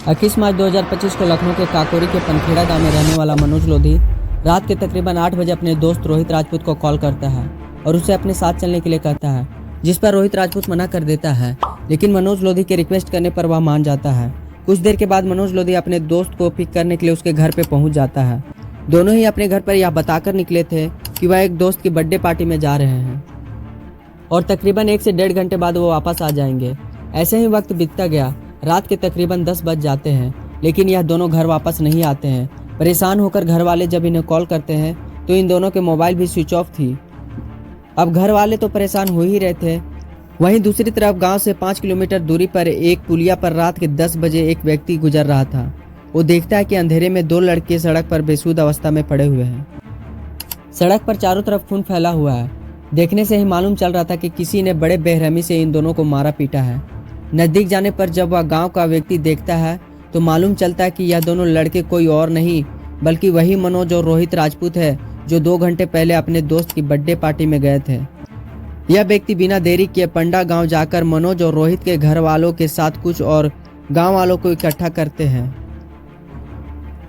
21 मार्च 2025 को लखनऊ के काकोरी के पनखेड़ा गांव में रहने वाला मनोज लोधी रात के तकरीबन 8 बजे अपने दोस्त रोहित राजपूत को कॉल करता है और उसे अपने साथ चलने के लिए कहता है, जिस पर रोहित राजपूत मना कर देता है, लेकिन मनोज लोधी के रिक्वेस्ट करने पर वह मान जाता है। कुछ देर के बाद मनोज लोधी अपने दोस्त को पिक करने के लिए उसके घर पर पहुँच जाता है। दोनों ही अपने घर पर यह बताकर निकले थे कि वह एक दोस्त की बर्थडे पार्टी में जा रहे हैं और तकरीबन 1 से 1.5 घंटे बाद वो वापस आ जाएंगे। ऐसे ही वक्त बीतता गया। रात के तकरीबन 10 बज जाते हैं, लेकिन यह दोनों घर वापस नहीं आते हैं। परेशान होकर घर वाले जब इन्हें कॉल करते हैं तो इन दोनों के मोबाइल भी स्विच ऑफ थी। अब घर वाले तो परेशान हो ही रहे थे। वहीं दूसरी तरफ गांव से 5 किलोमीटर दूरी पर एक पुलिया पर रात के 10 बजे एक व्यक्ति गुजर रहा था। वो देखता है कि अंधेरे में 2 लड़के सड़क पर बेसुध अवस्था में पड़े हुए हैं। सड़क पर चारों तरफ खून फैला हुआ है। देखने से ही मालूम चल रहा था कि किसी ने बड़े बेरहमी से इन दोनों को मारा पीटा है। नजदीक जाने पर जब वह गांव का व्यक्ति देखता है तो मालूम चलता है कि यह दोनों लड़के कोई और नहीं बल्कि वही मनोज और रोहित राजपूत है जो 2 घंटे पहले अपने दोस्त की बर्थडे पार्टी में गए थे। यह व्यक्ति बिना देरी किए पंडा गांव जाकर मनोज और रोहित के घर वालों के साथ कुछ और गांव वालों को इकट्ठा करते हैं।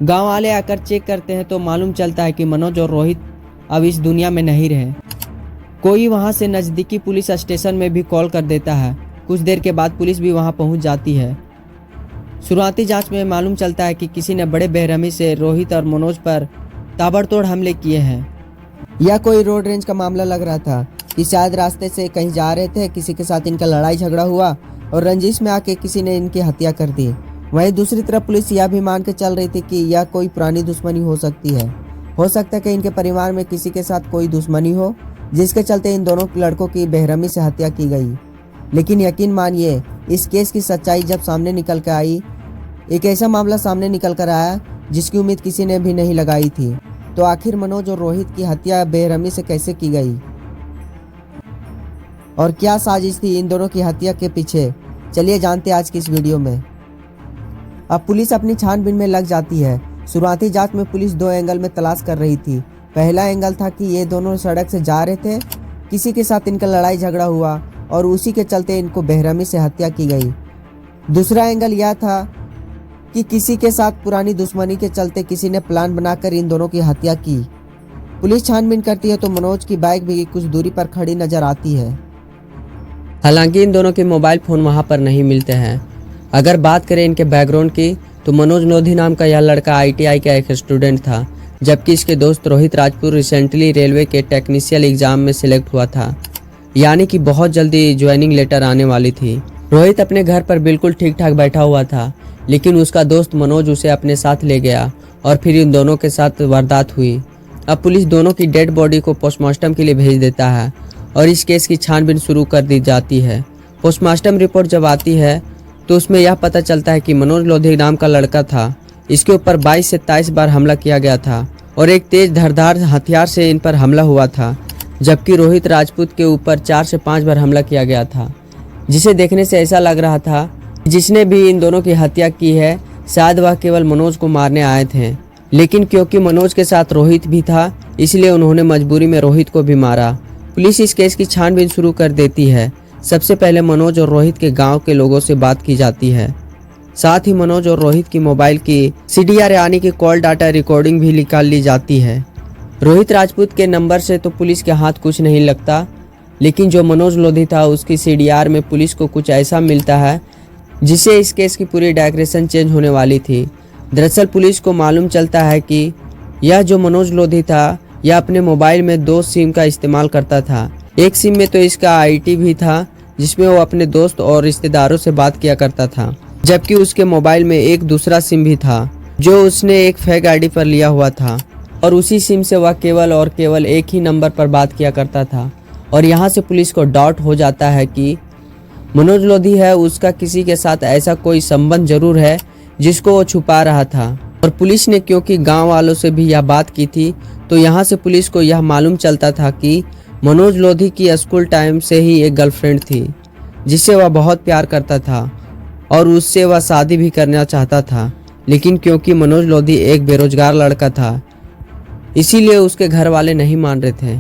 गांव वाले आकर चेक करते हैं तो मालूम चलता है कि मनोज और रोहित अब इस दुनिया में नहीं रहे। कोई वहां से नजदीकी पुलिस स्टेशन में भी कॉल कर देता है। कुछ देर के बाद पुलिस भी वहां पहुंच जाती है। शुरुआती जांच में मालूम चलता है कि किसी ने बड़े बेरहमी से रोहित और मनोज पर ताबड़तोड़ हमले किए हैं। यह कोई रोड रेंज का मामला लग रहा था कि शायद रास्ते से कहीं जा रहे थे, किसी के साथ इनका लड़ाई झगड़ा हुआ और रंजिश में आके किसी ने इनकी हत्या कर दी। वहीं दूसरी तरफ पुलिस यह भी मान के चल रही थी कि यह कोई पुरानी दुश्मनी हो सकती है। हो सकता है कि इनके परिवार में किसी के साथ कोई दुश्मनी हो जिसके चलते इन दोनों लड़कों की बेरहमी से हत्या की गई। लेकिन यकीन मानिए, इस केस की सच्चाई जब सामने निकल कर आई, एक ऐसा मामला सामने निकल कर आया जिसकी उम्मीद किसी ने भी नहीं लगाई थी। तो आखिर मनोज और रोहित की हत्या बेरहमी से कैसे की गई और क्या साजिश थी इन दोनों की हत्या के पीछे, चलिए जानते हैं आज की इस वीडियो में। अब पुलिस अपनी छानबीन में लग जाती है। शुरुआती जांच में पुलिस 2 एंगल में तलाश कर रही थी। पहला एंगल था कि ये दोनों सड़क से जा रहे थे, किसी के साथ इनका लड़ाई झगड़ा हुआ और उसी के चलते इनको बेरहमी से हत्या की गई। दूसरा एंगल यह था कि किसी के साथ पुरानी दुश्मनी के चलते किसी ने प्लान बनाकर इन दोनों की हत्या की। पुलिस छानबीन करती है तो मनोज की बाइक भी कुछ दूरी पर खड़ी नजर आती है। हालांकि इन दोनों के मोबाइल फोन वहां पर नहीं मिलते हैं। अगर बात करें इनके बैकग्राउंड की तो मनोज लोधी नाम का यह लड़का ITI का एक स्टूडेंट था, जबकि इसके दोस्त रोहित राजपूत रिसेंटली रेलवे के टेक्नीशियन एग्जाम में सिलेक्ट हुआ था, यानी कि बहुत जल्दी ज्वाइनिंग लेटर आने वाली थी। रोहित अपने घर पर बिल्कुल ठीक ठाक बैठा हुआ था, लेकिन उसका दोस्त मनोज उसे अपने साथ ले गया और फिर इन दोनों के साथ वारदात हुई। अब पुलिस दोनों की डेड बॉडी को पोस्टमार्टम के लिए भेज देता है और इस केस की छानबीन शुरू कर दी जाती है। पोस्टमार्टम रिपोर्ट जब आती है तो उसमें यह पता चलता है कि मनोज लोधी नाम का लड़का था। इसके ऊपर 22 से 23 बार हमला किया गया था और एक तेज धारदार हथियार से इन पर हमला हुआ था, जबकि रोहित राजपूत के ऊपर 4 से 5 बार हमला किया गया था, जिसे देखने से ऐसा लग रहा था जिसने भी इन दोनों की हत्या की है शायद वह केवल मनोज को मारने आए थे। लेकिन क्योंकि मनोज के साथ रोहित भी था, इसलिए उन्होंने मजबूरी में रोहित को भी मारा। पुलिस इस केस की छानबीन शुरू कर देती है। सबसे पहले मनोज और रोहित के गांव के लोगों से बात की जाती है। साथ ही मनोज और रोहित की मोबाइल की CDR यानी कि कॉल डाटा रिकॉर्डिंग भी निकाल ली जाती है। रोहित राजपूत के नंबर से तो पुलिस के हाथ कुछ नहीं लगता, लेकिन जो मनोज लोधी था उसकी CDR में पुलिस को कुछ ऐसा मिलता है जिससे इस केस की पूरी डायरेक्शन चेंज होने वाली थी। दरअसल पुलिस को मालूम चलता है कि यह जो मनोज लोधी था यह अपने मोबाइल में 2 सिम का इस्तेमाल करता था। एक सिम में तो इसका IT भी था जिसमें वो अपने दोस्त और रिश्तेदारों से बात किया करता था, जबकि उसके मोबाइल में एक दूसरा सिम भी था जो उसने एक फेक ID पर लिया हुआ था और उसी सिम से वह केवल और केवल एक ही नंबर पर बात किया करता था। और यहाँ से पुलिस को डाउट हो जाता है कि मनोज लोधी है, उसका किसी के साथ ऐसा कोई संबंध जरूर है जिसको वो छुपा रहा था। और पुलिस ने क्योंकि गांव वालों से भी यह बात की थी तो यहाँ से पुलिस को यह मालूम चलता था कि मनोज लोधी की स्कूल टाइम से ही एक गर्लफ्रेंड थी जिससे वह बहुत प्यार करता था और उससे वह शादी भी करना चाहता था। लेकिन क्योंकि मनोज लोधी एक बेरोजगार लड़का था, इसीलिए उसके घर वाले नहीं मान रहे थे।